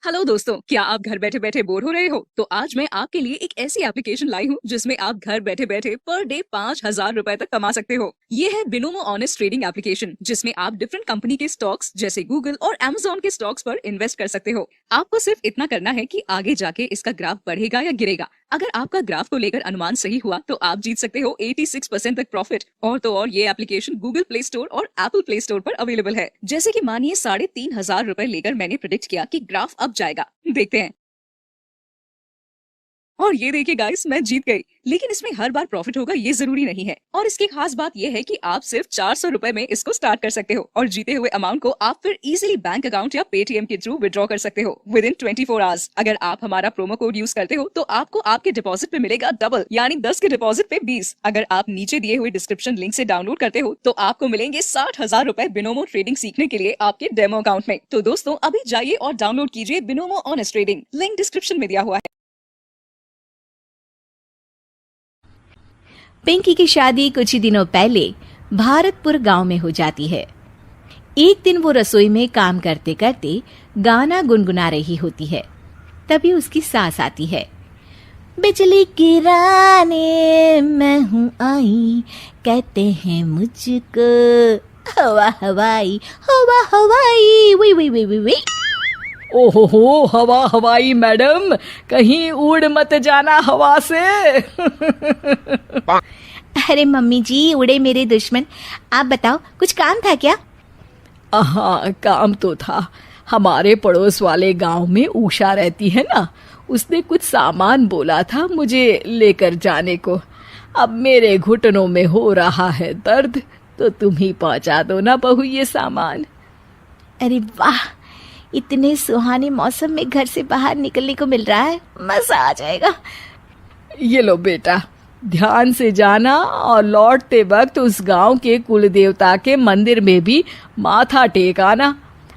Hello दोस्तों, क्या आप घर बैठे बैठे बोर हो रहे हो? तो आज मैं आपके लिए एक ऐसी एप्लीकेशन लाई हूँ जिसमें आप घर बैठे बैठे पर डे 5,000 रुपए तक कमा सकते हो। ये है बिनोमो ऑनेस्ट ट्रेडिंग एप्लीकेशन, जिसमें आप डिफरेंट कंपनी के स्टॉक्स जैसे गूगल और Amazon के स्टॉक्स पर इन्वेस्ट कर सकते हो। आपको सिर्फ इतना करना है कि आगे जाके इसका ग्राफ बढ़ेगा या गिरेगा। अगर आपका ग्राफ को लेकर अनुमान सही हुआ तो आप जीत सकते हो 86% तक प्रॉफिट। और तो और ये एप्लीकेशन गूगल प्ले स्टोर और एप्पल प्ले स्टोर पर अवेलेबल है। जैसे कि मानिए 3,500 रुपए लेकर मैंने प्रिडिक्ट किया कि ग्राफ अब जाएगा। देखते हैं। और ये देखिए गाइस, मैं जीत गई। लेकिन इसमें हर बार प्रॉफिट होगा ये जरूरी नहीं है। और इसकी खास बात ये है कि आप सिर्फ 400 रुपए में इसको स्टार्ट कर सकते हो और जीते हुए अमाउंट को आप फिर इजीली बैंक अकाउंट या पेटीएम के थ्रू विड्रॉ कर सकते हो विद इन 24 आवर्स। अगर आप हमारा प्रोमो कोड यूज करते हो तो आपको आपके डिपॉजिट पे मिलेगा डबल, यानी 10 के डिपॉजिट पे 20। अगर आप नीचे दिए हुए डिस्क्रिप्शन लिंक से डाउनलोड करते हो तो आपको मिलेंगे 60,000 रुपए बिनोमो ट्रेडिंग सीखने के लिए आपके डेमो अकाउंट में। तो दोस्तों, अभी जाइए और डाउनलोड कीजिए Binomo honest trading. Link description में दिया हुआ है। पिंकी की शादी कुछ ही दिनों पहले भारतपुर गांव में हो जाती है। एक दिन वो रसोई में काम करते करते गाना गुनगुना रही होती है। तभी उसकी सास आती है। बिजली गिराने मैं हूँ आई, कहते हैं मुझको हवा हवाई, हवा हवाई, वी वी वी वी वी। ओहो, हवा हवाई मैडम, कहीं उड़ मत जाना हवा से। अरे मम्मी जी, उड़े मेरे दुश्मन। आप बताओ, कुछ काम था क्या? हाँ, काम तो था। हमारे पड़ोस वाले गांव में उषा रहती है ना, उसने कुछ सामान बोला था मुझे लेकर जाने को। अब मेरे घुटनों में हो रहा है दर्द, तो तुम ही पहुंचा दो ना बहू ये सामान। अरे वाह, इतने सुहाने मौसम में घर से बाहर निकलने को मिल रहा है, मजा आ जाएगा। ये लो बेटा, ध्यान से जाना और लौटते वक्त उस गांव के कुल देवता के मंदिर में भी माथा टेक आना।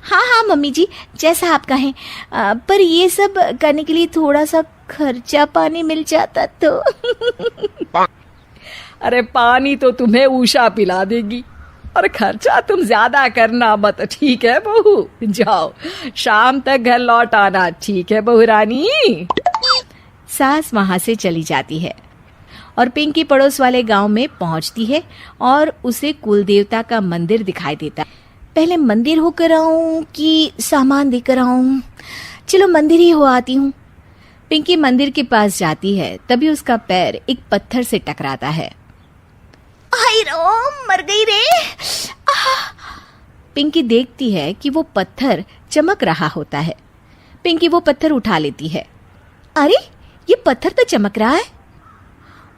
हाँ हाँ मम्मी जी, जैसा आप कहें। पर ये सब करने के लिए थोड़ा सा खर्चा पानी मिल जाता तो। अरे पानी तो तुम्हें उषा पिला देगी, और खर्चा तुम ज्यादा करना मत, ठीक है बहू? जाओ, शाम तक घर लौट आना, ठीक है बहू रानी? सास वहां से चली जाती है और पिंकी पड़ोस वाले गांव में पहुंचती है और उसे कुल देवता का मंदिर दिखाई देता है। पहले मंदिर होकर आऊं कि सामान देकर आऊं? चलो मंदिर ही हो आती हूँ। पिंकी मंदिर के पास जाती है, तभी उसका पैर एक पत्थर से टकराता है। हाय रो, मर गई रे। पिंकी देखती है कि वो पत्थर चमक रहा होता है। पिंकी वो पत्थर उठा लेती है। अरे, ये पत्थर तो चमक रहा है।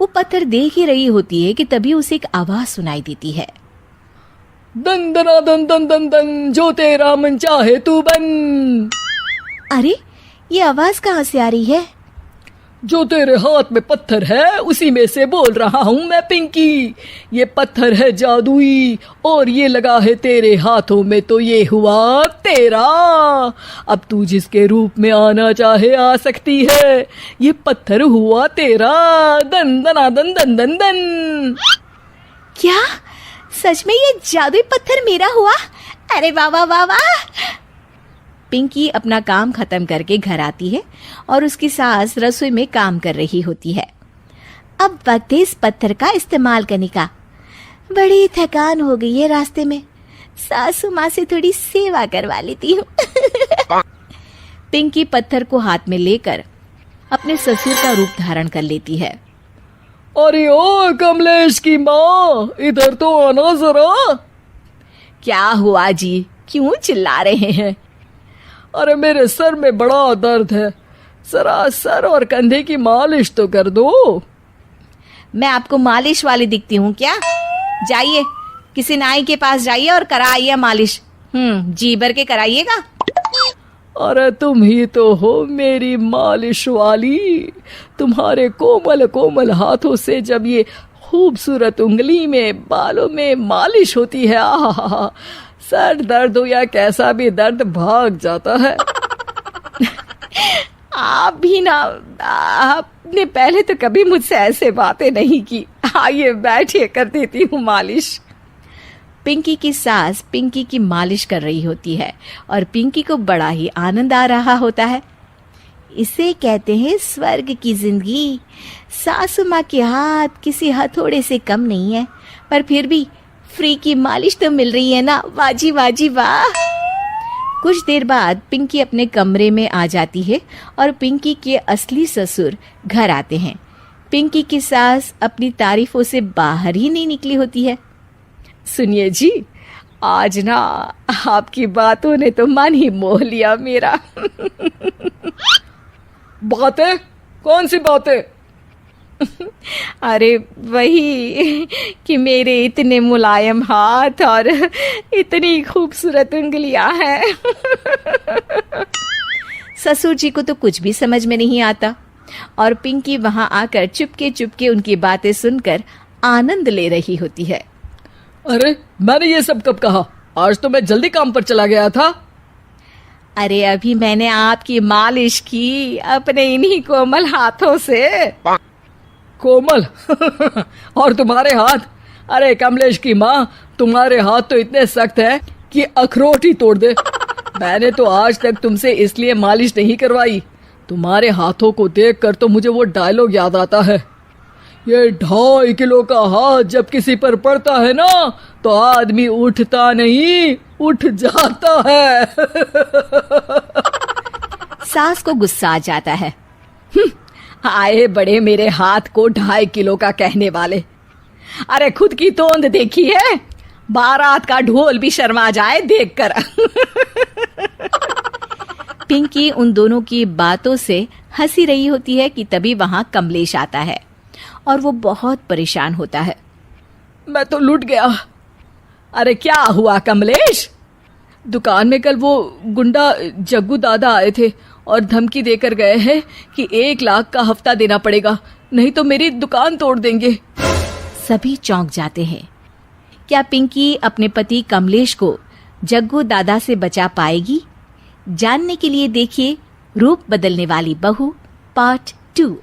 वो पत्थर देख ही रही होती है कि तभी उसे एक आवाज सुनाई देती है। दन दना दन दन दन दन, जो तेरा मन चाहे तू बन। अरे, ये आवाज कहाँ से आ रही है? जो तेरे हाथ में पत्थर है उसी में से बोल रहा हूँ मैं पिंकी। ये पत्थर है जादुई और ये लगा है तेरे हाथों में, तो ये हुआ तेरा। अब तू जिसके रूप में आना चाहे आ सकती है। ये पत्थर हुआ तेरा। दन दना दन दन दन दन। क्या सच में ये जादुई पत्थर मेरा हुआ? अरे वाह वाह वाह वाह। पिंकी अपना काम खत्म करके घर आती है और उसकी सास रसोई में काम कर रही होती है। अब वक्त है इस पत्थर का इस्तेमाल करने का। बड़ी थकान हो गई है रास्ते में, सासू माँ से थोड़ी सेवा करवा लेती हूँ। पिंकी पत्थर को हाथ में लेकर अपने ससुर का रूप धारण कर लेती है। अरे ओ कमलेश की माँ, इधर तो आना जरा। क्या हुआ जी, क्यों चिल्ला रहे हैं? अरे मेरे सर में बड़ा दर्द है, जरा सर और कंधे की मालिश तो कर दो। मैं आपको मालिश वाली दिखती हूँ क्या? जाइए, किसी नाई के पास जाइए और कराइए मालिश। जी भर के कराइएगा। अरे तुम ही तो हो मेरी मालिश वाली। तुम्हारे कोमल कोमल हाथों से जब ये खूबसूरत उंगली में बालों में मालिश होती है, आहा, सर दर्द हो या कैसा भी दर्द भाग जाता है। आप भी ना, आपने पहले तो कभी मुझसे ऐसे बातें नहीं की। आइए बैठिए, कर देती हूँ मालिश। पिंकी की सास पिंकी की मालिश कर रही होती है और पिंकी को बड़ा ही आनंद आ रहा होता है। इसे कहते हैं स्वर्ग की जिंदगी। सासू माँ के हाथ किसी हथौड़े से कम नहीं है, पर फिर भी फ्री की मालिश तो मिल रही है ना। वाजी वाजी वाह। कुछ देर बाद पिंकी अपने कमरे में आ जाती है और पिंकी के असली ससुर घर आते हैं। पिंकी की सास अपनी तारीफों से बाहर ही नहीं निकली होती है। सुनिए जी, आज ना आपकी बातों ने तो मन ही मोह लिया मेरा। बातें? कौन सी बातें? अरे वही कि मेरे इतने मुलायम हाथ और इतनी खूबसूरत उंगलियां हैं। ससुर जी को तो कुछ भी समझ में नहीं आता और पिंकी वहां आकर चुपके चुपके उनकी बातें सुनकर आनंद ले रही होती है। अरे मैंने ये सब कब कहा? आज तो मैं जल्दी काम पर चला गया था। अरे अभी मैंने आपकी मालिश की अपने इन्हीं कोमल हाथों से। कोमल? और तुम्हारे हाथ? अरे कमलेश की माँ, तुम्हारे हाथ तो इतने सख्त हैं कि अखरोट ही तोड़ दे। मैंने तो आज तक तुमसे इसलिए मालिश नहीं करवाई। तुम्हारे हाथों को देखकर तो मुझे वो डायलॉग याद आता है, ये 2.5 किलो का हाथ जब किसी पर पड़ता है ना तो आदमी उठता नहीं, उठ जाता है। सास को गुस्सा आ जाता है। आए बड़े मेरे हाथ को 2.5 किलो का कहने वाले। अरे खुद की तोंद देखी है? बारात का ढोल भी शर्मा जाए देखकर। पिंकी उन दोनों की बातों से हंसी रही होती है कि तभी वहां कमलेश आता है और वो बहुत परेशान होता है। मैं तो लूट गया। अरे क्या हुआ कमलेश? दुकान में कल वो गुंडा जग्गू दादा आए थे और धमकी देकर गए हैं कि 1 लाख का हफ्ता देना पड़ेगा, नहीं तो मेरी दुकान तोड़ देंगे। सभी चौंक जाते हैं। क्या पिंकी अपने पति कमलेश को जग्गू दादा से बचा पाएगी? जानने के लिए देखिए रूप बदलने वाली बहू पार्ट 2।